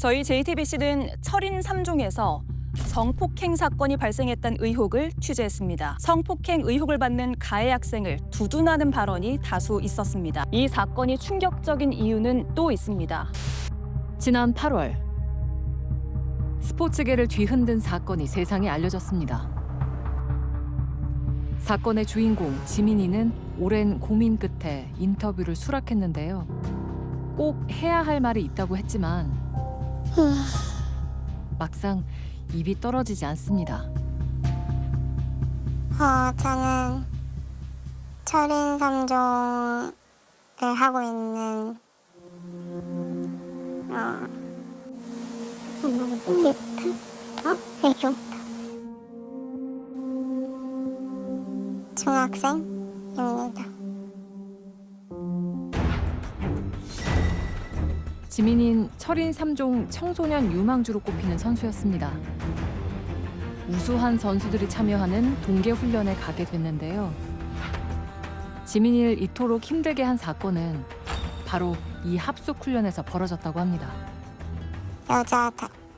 저희 JTBC는 철인 3종에서 성폭행 사건이 발생했다는 의혹을 취재했습니다. 성폭행 의혹을 받는 가해 학생을 두둔하는 발언이 다수 있었습니다. 이 사건이 충격적인 이유는 또 있습니다. 지난 8월 스포츠계를 뒤흔든 사건이 세상에 알려졌습니다. 사건의 주인공 지민이는 오랜 고민 끝에 인터뷰를 수락했는데요. 꼭 해야 할 말이 있다고 했지만 막상 입이 떨어지지 않습니다. 저는 철인 3종을 하고 있는 중학생입니다. 지민이는 철인 3종 청소년 유망주로 꼽히는 선수였습니다. 우수한 선수들이 참여하는 동계 훈련에 가게 됐는데요. 지민이를 이토록 힘들게 한 사건은 바로 이 합숙 훈련에서 벌어졌다고 합니다. 여자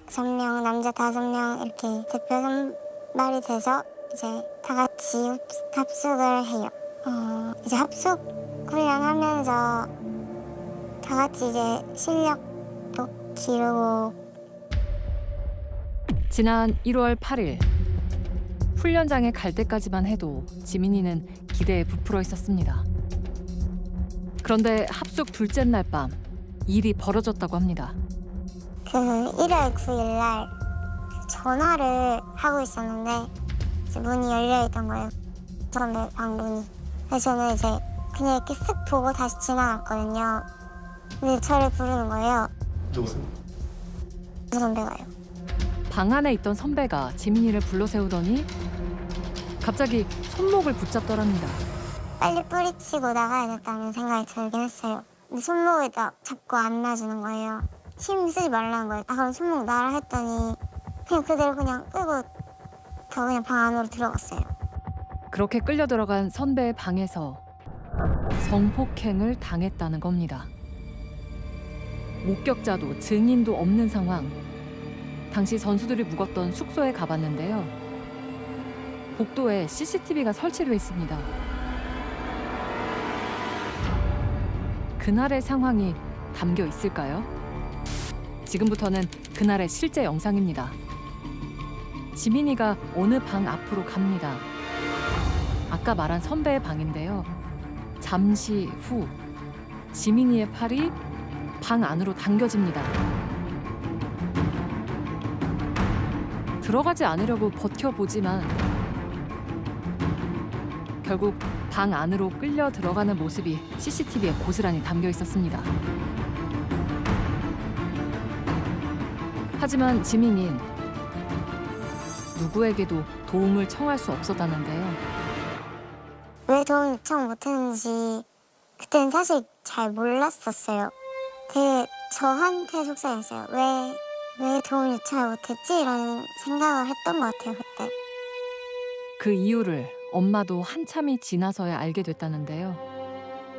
5명, 남자 5명 이렇게 대표 선발이 돼서 이제 다 같이 합숙을 해요. 이제 합숙 훈련하면서 다 같이 이제 실력도 기르고. 지난 1월 8일 훈련장에 갈 때까지만 해도 지민이는 기대에 부풀어 있었습니다. 그런데 합숙 둘째 날 밤 일이 벌어졌다고 합니다. 그 1월 9일 날 전화를 하고 있었는데 이제 문이 열려 있던 거예요. 선배 방 문이. 그래서 저는 이제 그냥 이렇게 쓱 보고 다시 지나갔거든요. 근데 저를 부르는 거예요. 누구세요? 선배가요. 방 안에 있던 선배가 지민이를 불러 세우더니 갑자기 손목을 붙잡더랍니다. 빨리 뿌리치고 나가야겠다는 생각이 들긴 했어요. 근데 손목을 잡고 안 놔주는 거예요. 힘 쓰지 말라는 거예요. 그럼 손목 놔라 했더니 그냥 그대로 그냥 끄고 저 그냥 방 안으로 들어갔어요. 그렇게 끌려 들어간 선배의 방에서 성폭행을 당했다는 겁니다. 목격자도 증인도 없는 상황. 당시 선수들이 묵었던 숙소에 가봤는데요. 복도에 CCTV가 설치되어 있습니다. 그날의 상황이 담겨 있을까요? 지금부터는 그날의 실제 영상입니다. 지민이가 어느 방 앞으로 갑니다. 아까 말한 선배의 방인데요. 잠시 후 지민이의 팔이 방 안으로 당겨집니다. 들어가지 않으려고 버텨보지만 결국 방 안으로 끌려 들어가는 모습이 CCTV에 고스란히 담겨 있었습니다. 하지만 지민이는 누구에게도 도움을 청할 수 없었다는데요. 왜 도움 요청 못했는지 그때는 사실 잘 몰랐었어요. 되게 저한테 속상했어요. 왜 도움 요청을 못했지? 이런 생각을 했던 것 같아요, 그때. 그 이유를 엄마도 한참이 지나서야 알게 됐다는데요.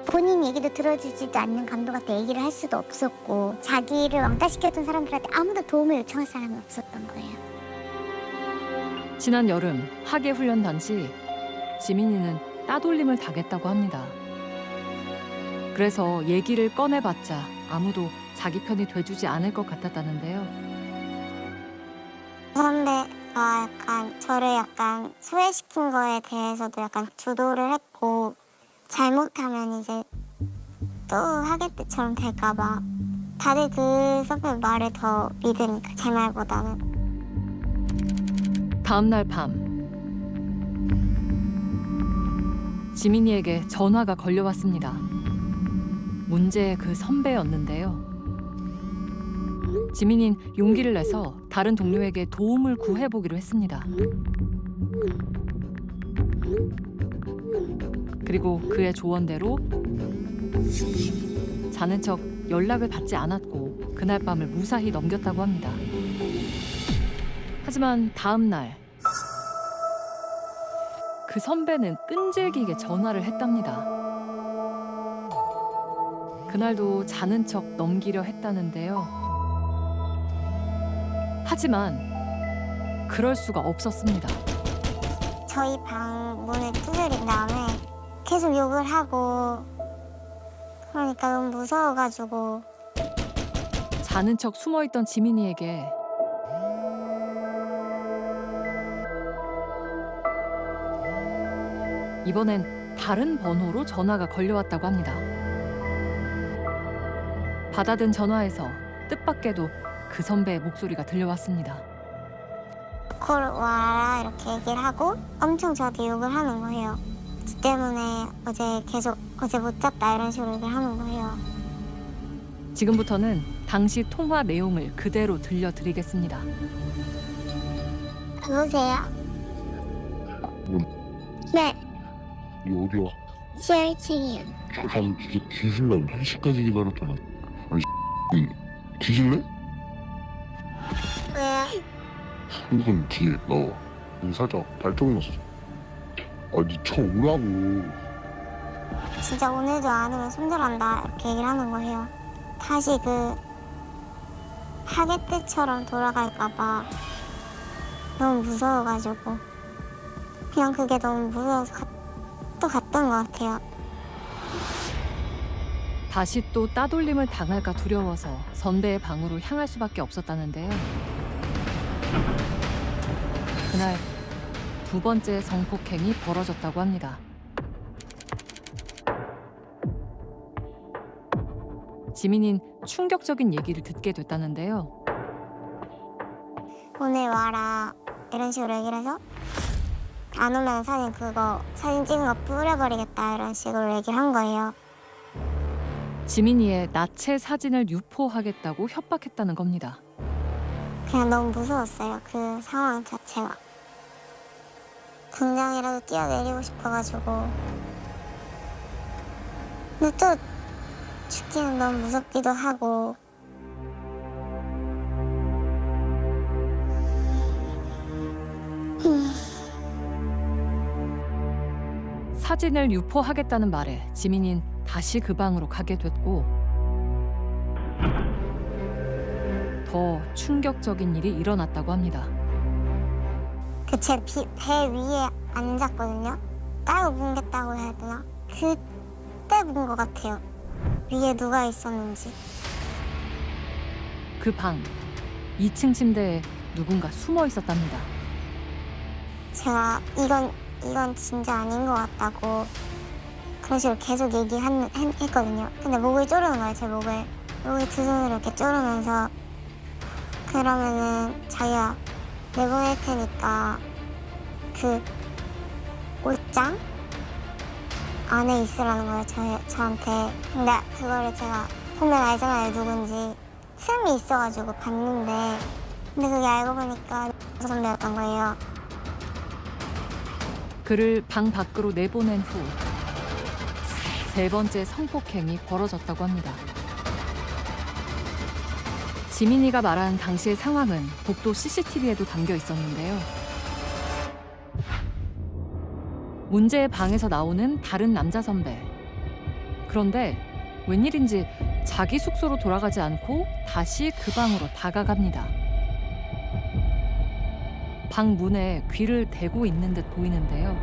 본인 얘기도 들어주지도 않는 감독한테 얘기를 할 수도 없었고 자기를 왕따시켰던 사람들한테 아무도 도움을 요청할 사람이 없었던 거예요. 지난 여름 하계 훈련 당시 지민이는 따돌림을 당했다고 합니다. 그래서 얘기를 꺼내봤자 아무도 자기 편이 돼주지 않을 것 같았다는데요. 선배가 저를 소외시킨 거에 대해서도 주도를 했고 잘못하면 이제 또 하계 때처럼 될까 봐 다들 그 선배 말을 더 믿으니까 제 말보다는. 다음 날 밤 지민이에게 전화가 걸려왔습니다. 문제의 그 선배였는데요. 지민이는 용기를 내서 다른 동료에게 도움을 구해보기로 했습니다. 그리고 그의 조언대로 자는 척 연락을 받지 않았고 그날 밤을 무사히 넘겼다고 합니다. 하지만 다음 날 그 선배는 끈질기게 전화를 했답니다. 그날도 자는 척 넘기려 했다는데요. 하지만 그럴 수가 없었습니다. 저희 방 문을 두드린 다음에 계속 욕을 하고 그러니까 너무 무서워가지고 자는 척 숨어있던 지민이에게 이번엔 다른 번호로 전화가 걸려왔다고 합니다. 받아든 전화에서 뜻밖에도 그 선배의 목소리가 들려왔습니다. 콜 와라 이렇게 얘기를 하고 엄청 저한테 욕을 하는 거예요. 저 때문에 어제 못 잤다 이런 식으로 얘기를 하는 거예요. 지금부터는 당시 통화 내용을 그대로 들려드리겠습니다. 여보세요? 네, 이거 어디야? 11층이요. 잠깐 뒤질래? 1시까지 기다렸잖아. 아니 뒤질래? 왜요? 핸드폰 뒤에 넣어. 여기 살짝 발동이 났어. 아니 쳐 오라고. 진짜 오늘도 안 오면 손절한다 이렇게 얘기를 하는 거예요. 다시 그 하객 때처럼 돌아갈까 봐 너무 무서워가지고 그냥 그게 너무 무서워서 또 갔던 것 같아요. 다시 또 따돌림을 당할까 두려워서 선배의 방으로 향할 수밖에 없었다는데요. 그날 두 번째 성폭행이 벌어졌다고 합니다. 지민인 충격적인 얘기를 듣게 됐다는데요. 오늘 와라 이런 식으로 얘기를 해서 안 오면 사진 찍은 거 뿌려버리겠다 이런 식으로 얘기를 한 거예요. 지민이의 나체 사진을 유포하겠다고 협박했다는 겁니다. 그냥 너무 무서웠어요. 그 상황 자체가. 당장이라도 뛰어내리고 싶어가지고. 근데 또 죽기는 너무 무섭기도 하고. 사진을 유포하겠다는 말에 지민인 다시 그 방으로 가게 됐고 더 충격적인 일이 일어났다고 합니다. 그 제 배 위에 앉았거든요. 깔고 뭉갰다고 해야 되나? 그때 본 것 같아요. 위에 누가 있었는지. 그 방 2층 침대에 누군가 숨어 있었답니다. 제가 이건 진짜 아닌 것 같다고 그런 식으로 계속 얘기했거든요. 근데 목을 조르는 거예요, 제 목을. 목을 두 손으로 이렇게 조르면서 그러면은 자기가 내보낼 테니까 그 옷장 안에 있으라는 거예요, 저한테. 근데 그거를 제가 보면 알잖아요, 누군지. 틈이 있어가지고 봤는데 근데 그게 알고 보니까 선배였던 거예요. 그를 방 밖으로 내보낸 후 세 번째 성폭행이 벌어졌다고 합니다. 지민이가 말한 당시의 상황은 복도 CCTV에도 담겨 있었는데요. 문제의 방에서 나오는 다른 남자 선배. 그런데 웬일인지 자기 숙소로 돌아가지 않고 다시 그 방으로 다가갑니다. 방 문에 귀를 대고 있는 듯 보이는데요.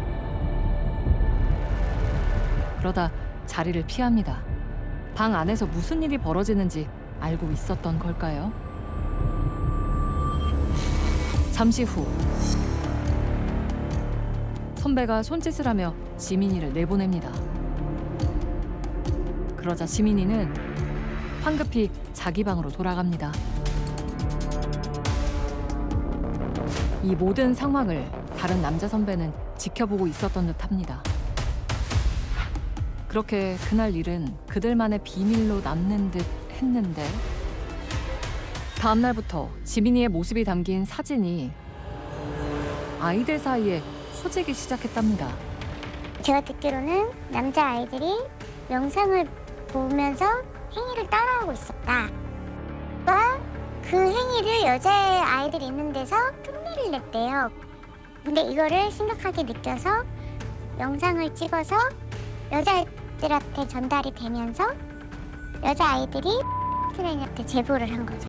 그러다 자리를 피합니다. 방 안에서 무슨 일이 벌어지는지 알고 있었던 걸까요? 잠시 후 선배가 손짓을 하며 지민이를 내보냅니다. 그러자 지민이는 황급히 자기 방으로 돌아갑니다. 이 모든 상황을 다른 남자 선배는 지켜보고 있었던 듯합니다. 그렇게 그날 일은 그들만의 비밀로 남는 듯 했는데 다음 날부터 지민이의 모습이 담긴 사진이 아이들 사이에 퍼지기 시작했답니다. 제가 듣기로는 남자아이들이 영상을 보면서 행위를 따라하고 있었다. 그 행위를 여자아이들이 있는 데서 흉내를 냈대요. 근데 이거를 심각하게 느껴서 영상을 찍어서 여자아이들한테 전달이 되면서 여자아이들이 트레이너한테 제보를 한 거죠.